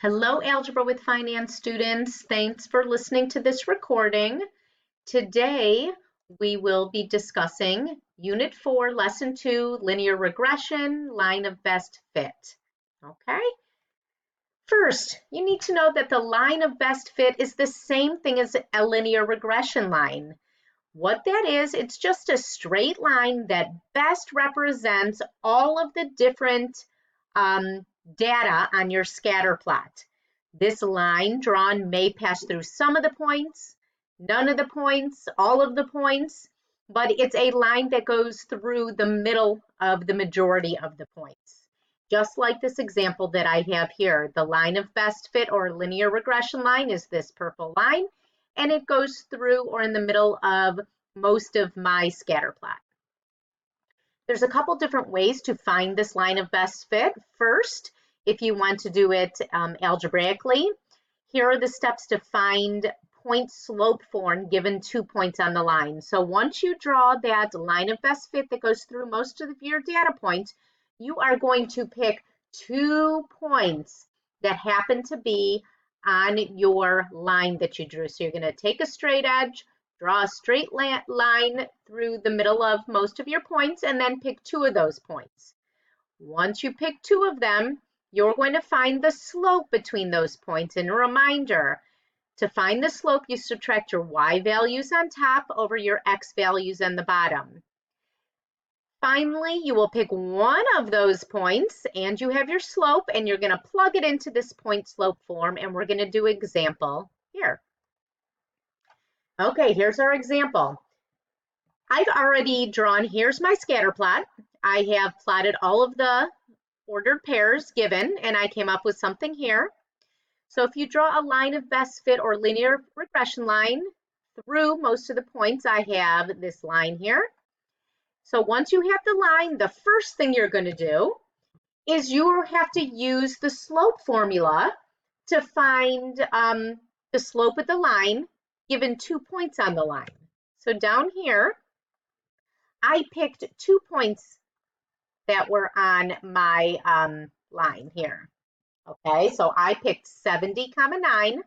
Hello, Algebra with Finance students. Thanks for listening to this recording. Today, we will be discussing Unit 4, Lesson 2, Linear Regression, Line of Best Fit. Okay? First, you need to know that the line of best fit is the same thing as a linear regression line. What that is, it's just a straight line that best represents all of the different data on your scatter plot. This line drawn may pass through some of the points, none of the points, all of the points, but it's a line that goes through the middle of the majority of the points. Just like this example that I have here, the line of best fit or linear regression line is this purple line, and it goes through or in the middle of most of my scatter plot. There's a couple different ways to find this line of best fit. First, if you want to do it algebraically, here are the steps to find point slope form given 2 points on the line. So once you draw that line of best fit that goes through most of your data points, you are going to pick 2 points that happen to be on your line that you drew. So you're going to take a straight edge, draw a straight line through the middle of most of your points, and then pick 2 of those points. Once you pick 2 of them, you're going to find the slope between those points. And a reminder, to find the slope, you subtract your y values on top over your x values on the bottom. Finally, you will pick one of those points and you have your slope, and you're going to plug it into this point slope form, and we're going to do example here. Okay, here's our example. I've already drawn, here's my scatter plot. I have plotted all of the ordered pairs given, and I came up with something here. So if you draw a line of best fit or linear regression line through most of the points, I have this line here. So once you have the line, the first thing you're going to do is you have to use the slope formula to find the slope of the line given 2 points on the line. So down here, I picked 2 points that were on my line here. Okay, so I picked 70, 9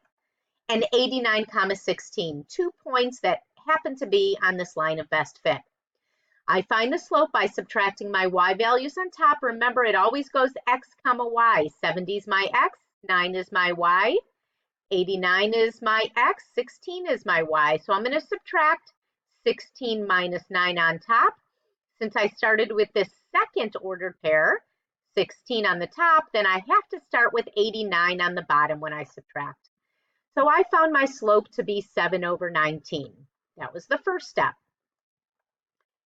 and 89, 16, 2 points that happen to be on this line of best fit. I find the slope by subtracting my y values on top. Remember, it always goes x, y. 70 is my x, 9 is my y, 89 is my x, 16 is my y. So I'm going to subtract 16 minus 9 on top. Since I started with this second ordered pair, 16 on the top, then I have to start with 89 on the bottom when I subtract. So I found my slope to be 7/19. That was the first step.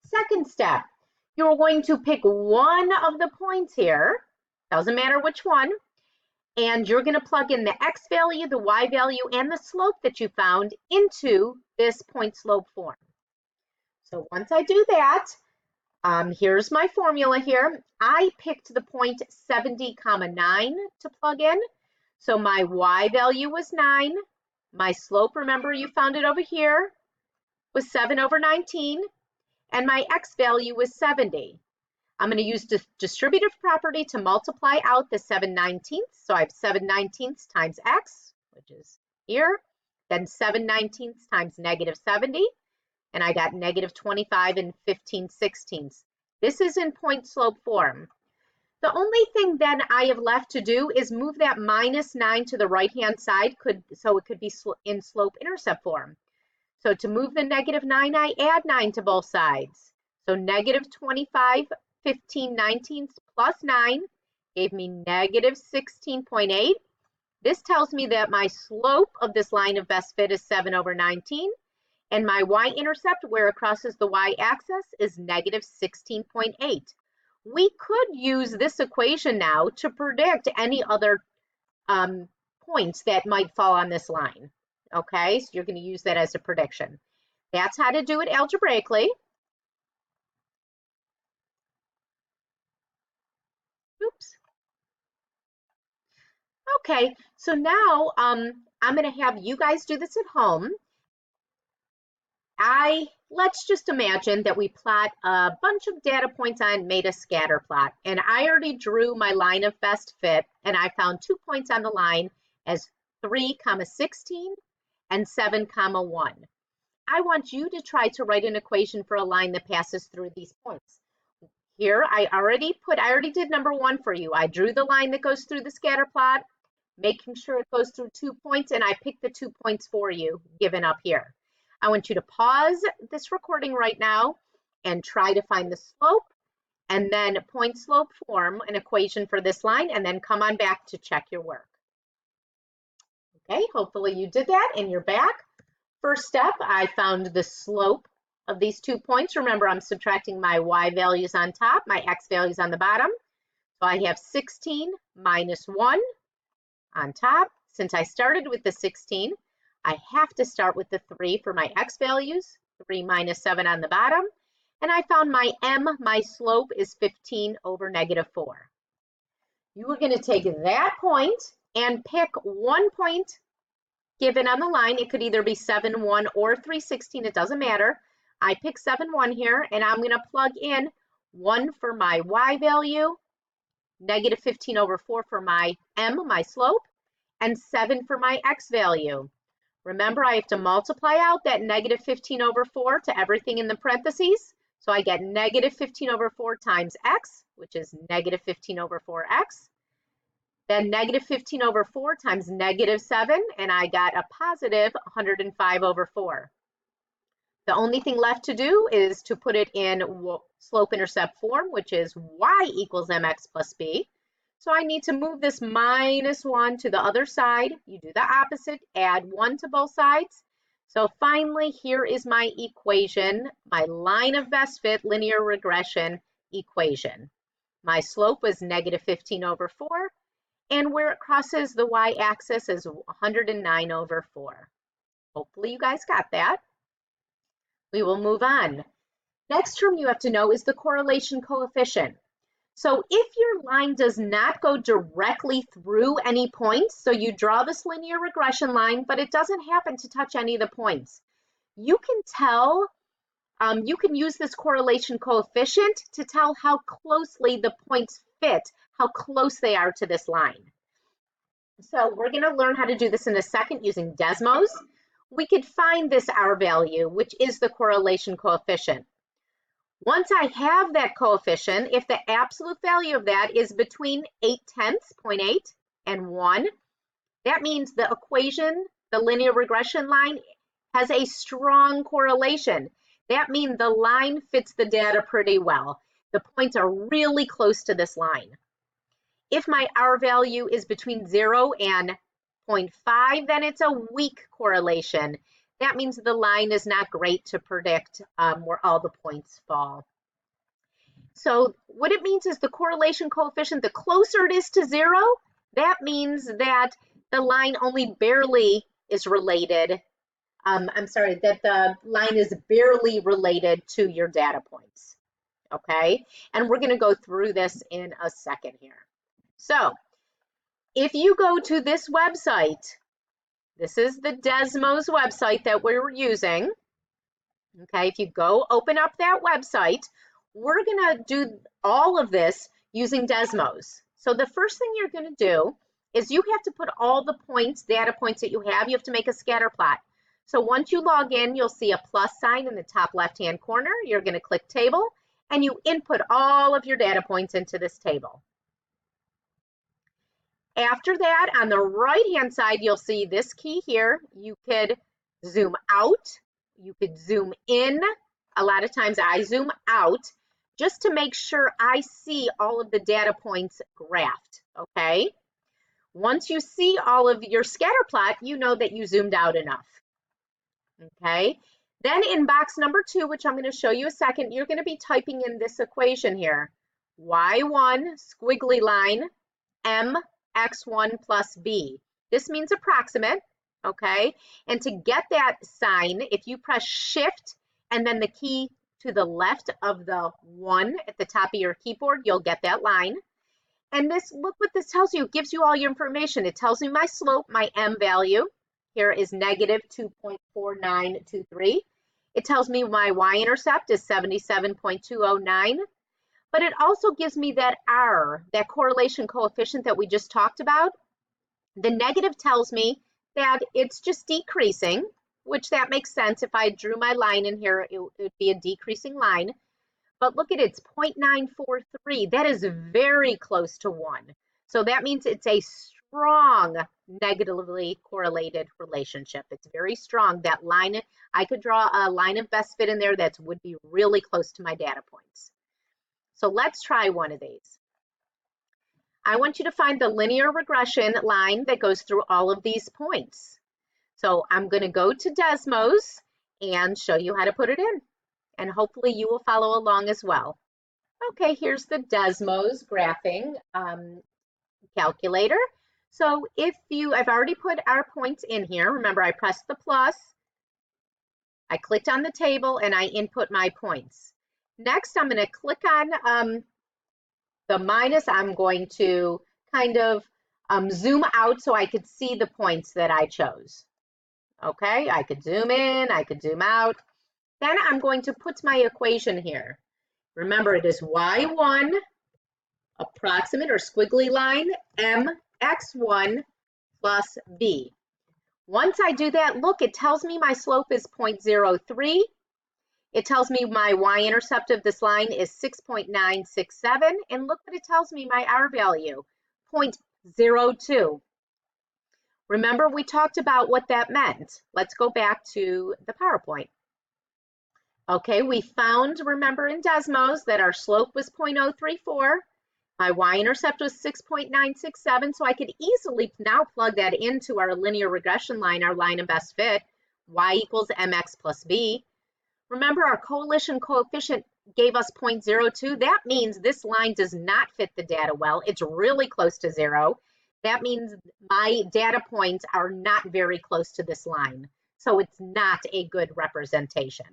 Second step, you're going to pick one of the points here, doesn't matter which one, and you're going to plug in the x value, the y value, and the slope that you found into this point slope form. So once I do that, here's my formula here. I picked the point 70, 9 to plug in. So my y value was 9. My slope, remember you found it over here, was 7/19. And my x value was 70. I'm going to use the distributive property to multiply out the 7/19. So I have 7/19 times x, which is here, then 7/19 times -70. And I got -25 and 15/16. This is in point slope form. The only thing then I have left to do is move that -9 to the right-hand side, so it could be in slope intercept form. So to move the -9, I add 9 to both sides. So -25, 15/19 plus 9 gave me -16.8. This tells me that my slope of this line of best fit is 7/19. And my y-intercept, where it crosses the y-axis, is -16.8. We could use this equation now to predict any other points that might fall on this line. Okay, so you're going to use that as a prediction. That's how to do it algebraically. Oops. Okay, so now I'm going to have you guys do this at home. Let's just imagine that we plot a bunch of data points on, made a scatter plot, and I already drew my line of best fit, and I found 2 points on the line as 3, 16 and 7, 1. I want you to try to write an equation for a line that passes through these points. Here, I already did number 1 for you. I drew the line that goes through the scatter plot, making sure it goes through 2 points, and I picked the 2 points for you given up here. I want you to pause this recording right now and try to find the slope, and then point slope form an equation for this line, and then come on back to check your work. Okay, hopefully you did that and you're back. First step, I found the slope of these 2 points. Remember, I'm subtracting my y values on top, my x values on the bottom. So I have 16 minus 1 on top. Since I started with the 16, I have to start with the 3 for my x values, 3 minus 7 on the bottom, and I found my m, my slope, is 15 over -4. You are going to take that point and pick 1 point given on the line. It could either be 7, 1 or 3, 16, it doesn't matter. I pick 7, 1 here, and I'm going to plug in 1 for my y value, -15 over 4 for my m, my slope, and 7 for my x value. Remember, I have to multiply out that -15 over 4 to everything in the parentheses. So I get -15 over 4 times x, which is -15 over 4x. Then -15 over 4 times -7, and I got a positive 105 over 4. The only thing left to do is to put it in slope-intercept form, which is y equals mx plus b. So I need to move this -1 to the other side. You do the opposite, add 1 to both sides. So finally, here is my equation, my line of best fit linear regression equation. My slope was -15 over 4, and where it crosses the y-axis is 109 over 4. Hopefully you guys got that. We will move on. Next term you have to know is the correlation coefficient. So if your line does not go directly through any points, so you draw this linear regression line, but it doesn't happen to touch any of the points, you can tell, you can use this correlation coefficient to tell how closely the points fit, how close they are to this line. So we're going to learn how to do this in a second using Desmos. We could find this R value, which is the correlation coefficient. Once I have that coefficient, if the absolute value of that is between 0.8 and 1, that means the equation, the linear regression line, has a strong correlation. That means the line fits the data pretty well. The points are really close to this line. If my R value is between 0 and 0.5, then it's a weak correlation. That means the line is not great to predict where all the points fall. So what it means is the correlation coefficient, the closer it is to 0, that means that the line only barely is related. That the line is barely related to your data points. Okay, and we're going to go through this in a second here. So if you go to this website, this is the Desmos website that we're using. Okay, if you go open up that website, we're going to do all of this using Desmos. So the first thing you're going to do is you have to put all the points, data points that you have to make a scatter plot. So once you log in, you'll see a plus sign in the top left-hand corner. You're going to click table, and you input all of your data points into this table. After that, on the right-hand side, you'll see this key here. You could zoom out, you could zoom in. A lot of times I zoom out just to make sure I see all of the data points graphed, okay? Once you see all of your scatter plot, you know that you zoomed out enough, okay? Then in box number 2, which I'm going to show you a second, you're going to be typing in this equation here. Y1 squiggly line m x1 plus b. This means approximate, okay? And to get that sign, if you press shift and then the key to the left of the 1 at the top of your keyboard, you'll get that line. And this, look what this tells you. It gives you all your information. It tells me my slope, my m value. Here is -2.4923. It tells me my y-intercept is 77.209, but it also gives me that R, that correlation coefficient that we just talked about. The negative tells me that it's just decreasing, which that makes sense. If I drew my line in here, it would be a decreasing line. But look at it, it's 0.943. That is very close to 1. So that means it's a strong negatively correlated relationship. It's very strong. That line, I could draw a line of best fit in there that would be really close to my data points. So let's try one of these. I want you to find the linear regression line that goes through all of these points. So I'm going to go to Desmos and show you how to put it in. And hopefully you will follow along as well. Okay, here's the Desmos graphing calculator. So I've already put our points in here. Remember, I pressed the plus, I clicked on the table, and I input my points. Next, I'm going to click on the minus. I'm going to kind of zoom out so I could see the points that I chose. Okay, I could zoom in, I could zoom out. Then I'm going to put my equation here. Remember, it is y1 approximate or squiggly line mx1 plus b. Once I do that, look, it tells me my slope is 0.03. It tells me my y-intercept of this line is 6.967. And look what it tells me my R value, 0.02. Remember, we talked about what that meant. Let's go back to the PowerPoint. Okay, we found, remember in Desmos, that our slope was 0.034. My y-intercept was 6.967, so I could easily now plug that into our linear regression line, our line of best fit, y equals mx plus b. Remember, our coalition coefficient gave us 0.02. That means this line does not fit the data well. It's really close to 0. That means my data points are not very close to this line. So it's not a good representation.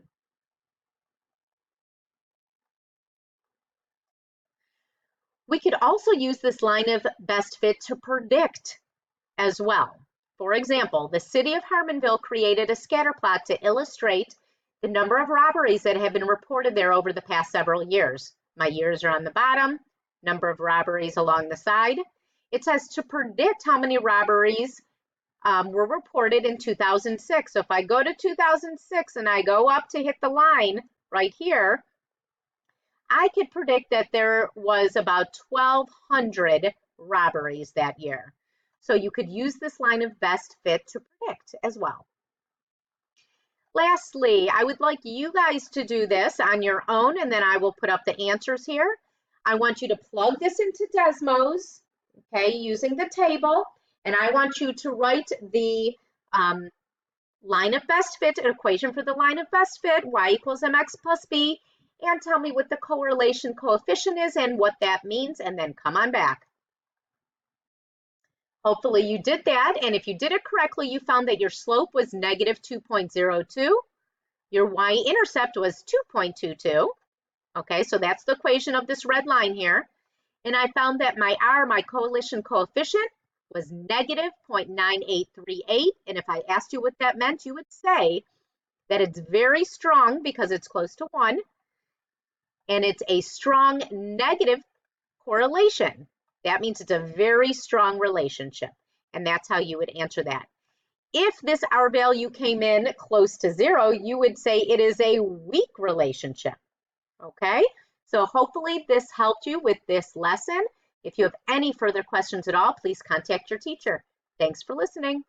We could also use this line of best fit to predict as well. For example, the city of Harmonville created a scatter plot to illustrate the number of robberies that have been reported there over the past several years. My years are on the bottom, number of robberies along the side. It says to predict how many robberies were reported in 2006. So if I go to 2006 and I go up to hit the line right here, I could predict that there was about 1,200 robberies that year. So you could use this line of best fit to predict as well. Lastly, I would like you guys to do this on your own, and then I will put up the answers here. I want you to plug this into Desmos, okay, using the table, and I want you to write the line of best fit, an equation for the line of best fit, y equals mx plus b, and tell me what the correlation coefficient is and what that means, and then come on back. Hopefully you did that, and if you did it correctly, you found that your slope was negative 2.02, your y-intercept was 2.22, okay, so that's the equation of this red line here, and I found that my R, my coalition coefficient, was negative 0.9838, and if I asked you what that meant, you would say that it's very strong because it's close to 1, and it's a strong negative correlation. That means it's a very strong relationship, and that's how you would answer that. If this R value came in close to 0, you would say it is a weak relationship, okay? So hopefully this helped you with this lesson. If you have any further questions at all, please contact your teacher. Thanks for listening.